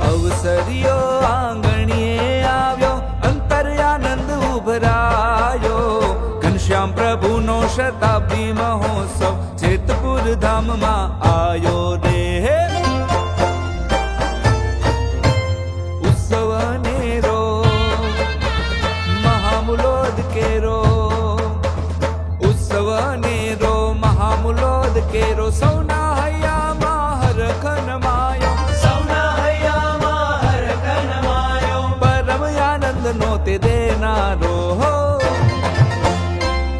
અવસરીઓ આંગણીએ આવ્યો, અંતર્યાનંદ ઉભરાયો. ઘનશ્યામ પ્રભુનો શતાબ્દી મહોત્સવ જેતપુર ધામમાં આયો રે. ઉત્સવ નેરો મહામુલોદ કેરો, ઉત્સવ નેરો મહામુલોદ કેરો. સૌના હૈયામાં હરખ નમાયો, સૌના હૈયામાં હરખ નમાયો. પરમ આનંદ નો તે દેનારો.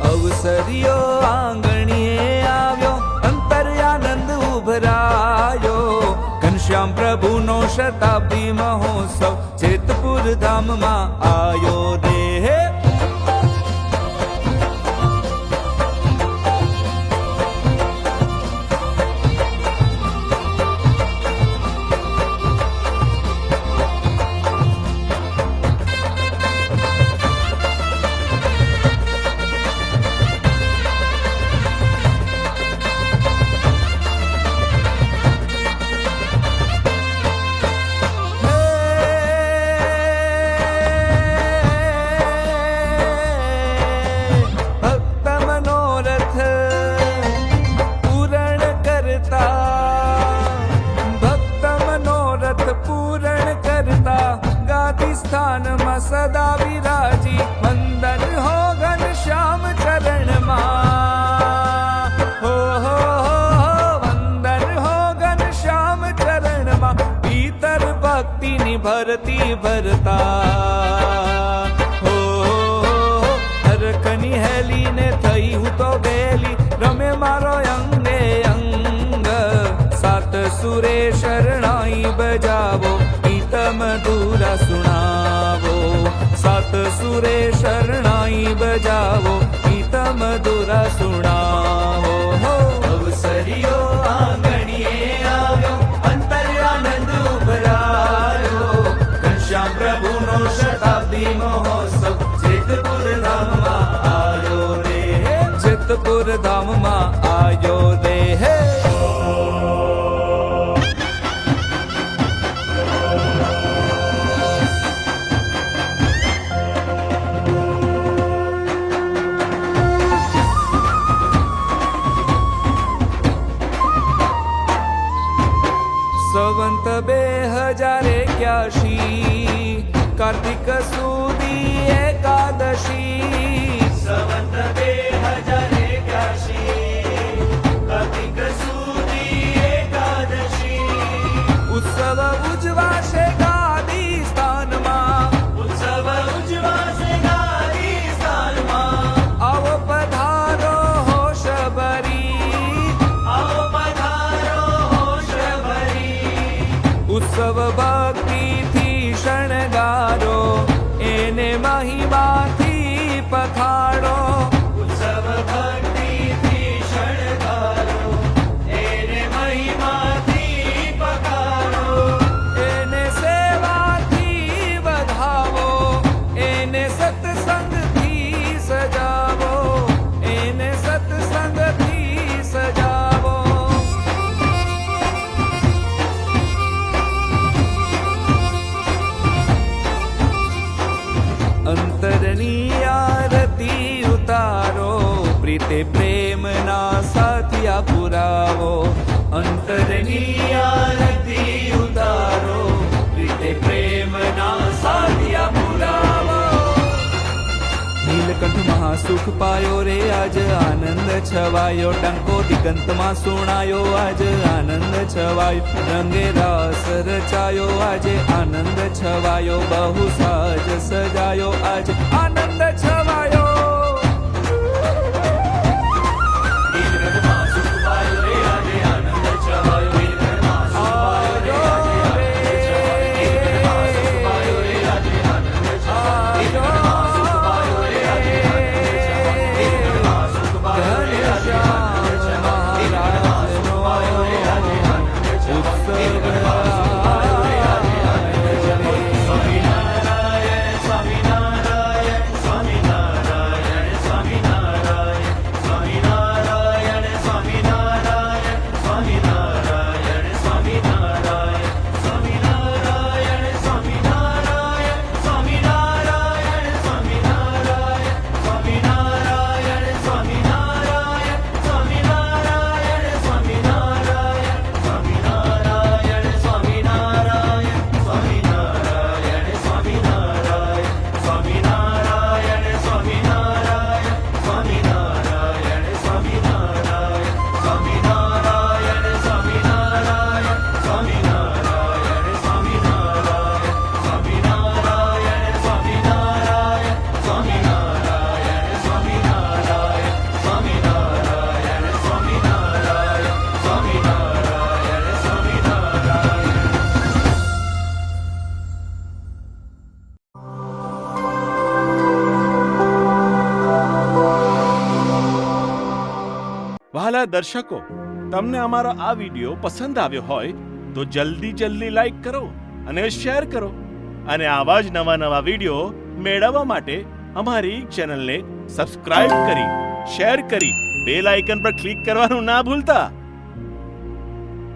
અવસરીઓ આંગણીએ આવ્યો, અંતર્યાનંદ ઉભરાયો. ઘનશ્યામ પ્રભુનો શતાબ્દી મહોત્સવ જેતપુર ધામમાં આયો રે. સ્થાનમાં સદા વિરાજી, વંદન હો ઘનશ્યામ ચરણમાં. હો વંદન હો ઘનશ્યામ ચરણમાં. ભીતર ભક્તિની ભરતી ભરતા. હો હરખની હેલીને થઈ હું તો ગેલી, રમે મારો અંગે અંગ. સાત સુરે શરણાઈ બજાવો, મધુરા સુણાવો. સાત સુરે શરણાઈ બજાવો, ગીત મધુરા સુણાવો. અવસરીઓ આંગણીએ આવ્યો, અંતર્યાનંદ ઉભરાયો. ઘનશ્યામ પ્રભુનો શતાબ્દી મહોત્સવ જેતપુર ધામમાં આયો રે. જેતપુર ધામમાં આયો રે. સંવંત 2081, કાર્તિક સુદી એકાદશી. સંવંત 2081, કાર્તિક સુદી એકાદશી. ઉત્સવ ઉજવાશે ગાદી સ્થાનમાં, ઉત્સવ ઉજવાશે ગાદી સ્થાનમાં. આવો પધારો હોશ ભરી, આવો પધારો હોશ ભરી. ઉત્સવ ભક્તિથી શણગારો, એને મહિમાથી પખાડો. ઉત્સવ ભક્તિથી શણગારો, એને મહિમાથી પખારો. એને સેવાથી વધાવો, એને સત્સંગથી સજાવો, એને સત્સંગથી સજાવો. અંતરની આરતી ઉતારો, પ્રીતે પ્રેમના સાથિયા પુરાવો. અંતરની આરતી ઉતારો, પ્રીતે પ્રેમના સાથિયા પુરાવો. નીલકંઠ મહાસુખ પાયો રે, આજ આનંદ છવાયો. ડંકો દિગંતમાં સુણાયો, આજ આનંદ છવાયો. રંગે રાસ રચાયો, આજે આનંદ છવાયો. બહુ સાજ સજાયો, આજ આનંદ છવાયો. નીલકંઠમાં સુખ પાયો રે, આજે આનંદ છવાયો. નીલકંઠમાં સુખ પાયો રે, આજે આનંદ છવાયો. નીલકંઠમાં સુખ પાયો રે, આજે આનંદ છવાયો. નીલકંઠમાં સુખ પાયો રે, આજે આનંદ છવાયો. નીલકંઠમાં સુખ પાયો રે, આજે આનંદ છવાયો. નીલકંઠમાં સુખ પાયો રે, આજે આનંદ છવાયો. નીલકંઠમાં સુખ પાયો રે, આજે આનંદ છવાયો. સ્વામિનારાયણ સ્વામિનારાયણ સ્વામિનારાયણ. વહાલા દર્શકો, તમને અમારો આ વિડીયો પસંદ આવ્યો હોય તો જલ્દી લાઈક કરો અને શેર કરો અને આવા જ નવા વિડીયો મેળવવા માટે અમારી ચેનલને સબસ્ક્રાઇબ કરી, શેર કરી, બેલ આઇકન પર ક્લિક કરવાનું ના ભૂલતા.